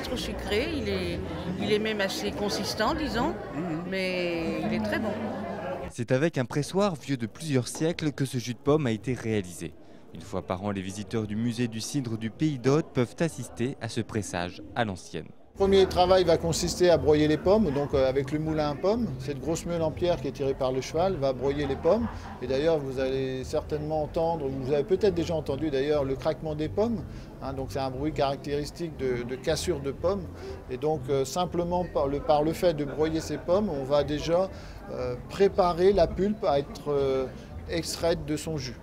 pas trop sucré, il est même assez consistant, disons, mais il est très bon. C'est avec un pressoir vieux de plusieurs siècles que ce jus de pomme a été réalisé. Une fois par an, les visiteurs du musée du cidre du Pays d'Aude peuvent assister à ce pressage à l'ancienne. Le premier travail va consister à broyer les pommes, donc avec le moulin à pommes. Cette grosse meule en pierre qui est tirée par le cheval va broyer les pommes. Et d'ailleurs, vous allez certainement entendre, vous avez peut-être déjà entendu d'ailleurs le craquement des pommes. Donc c'est un bruit caractéristique de cassure de pommes. Et donc simplement par le fait de broyer ces pommes, on va déjà préparer la pulpe à être extraite de son jus.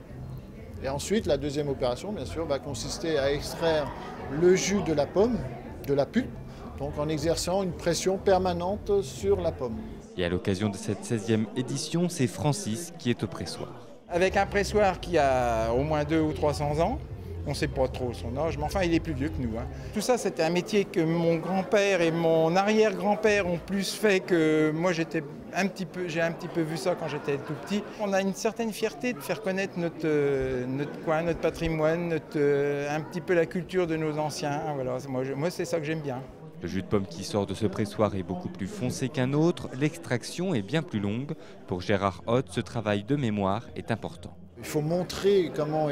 Et ensuite, la deuxième opération, bien sûr, va consister à extraire le jus de la pomme, de la pulpe, donc en exerçant une pression permanente sur la pomme. Et à l'occasion de cette 16e édition, c'est Francis qui est au pressoir. Avec un pressoir qui a au moins 200 ou 300 ans, on ne sait pas trop son âge, mais enfin il est plus vieux que nous. Tout ça, c'était un métier que mon grand-père et mon arrière-grand-père ont plus fait que moi. J'ai un petit peu vu ça quand j'étais tout petit. On a une certaine fierté de faire connaître notre coin, notre patrimoine, un petit peu la culture de nos anciens. Voilà, moi c'est ça que j'aime bien. Le jus de pomme qui sort de ce pressoir est beaucoup plus foncé qu'un autre. L'extraction est bien plus longue. Pour Gérard Hoth, ce travail de mémoire est important. Il faut montrer comment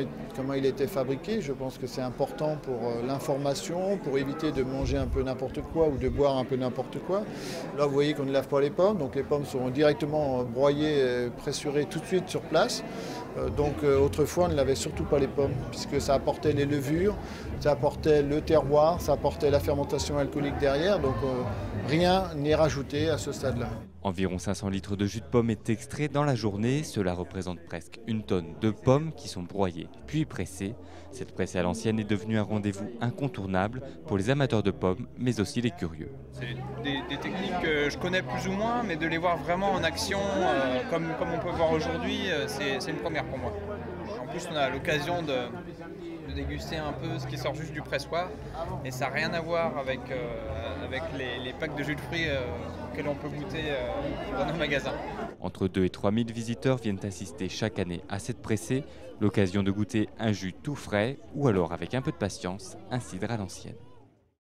il était fabriqué. Je pense que c'est important pour l'information, pour éviter de manger un peu n'importe quoi ou de boire un peu n'importe quoi. Là, vous voyez qu'on ne lave pas les pommes, donc les pommes seront directement broyées, pressurées tout de suite sur place. Donc autrefois, on ne lavait surtout pas les pommes, puisque ça apportait les levures, ça apportait le terroir, ça apportait la fermentation alcoolique derrière, donc rien n'est rajouté à ce stade-là. Environ 500 litres de jus de pomme est extrait dans la journée. Cela représente presque une tonne de pommes qui sont broyées puis pressées. Cette presse à l'ancienne est devenue un rendez-vous incontournable pour les amateurs de pommes, mais aussi les curieux. C'est des techniques que je connais plus ou moins, mais de les voir vraiment en action, comme on peut voir aujourd'hui, c'est une première pour moi. En plus, on a l'occasion de déguster un peu ce qui sort juste du pressoir, et ça n'a rien à voir avec les packs de jus de fruits que l'on peut goûter dans nos magasins. Entre 2 et 3 000 visiteurs viennent assister chaque année à cette pressée, l'occasion de goûter un jus tout frais ou alors avec un peu de patience, un cidre à l'ancienne.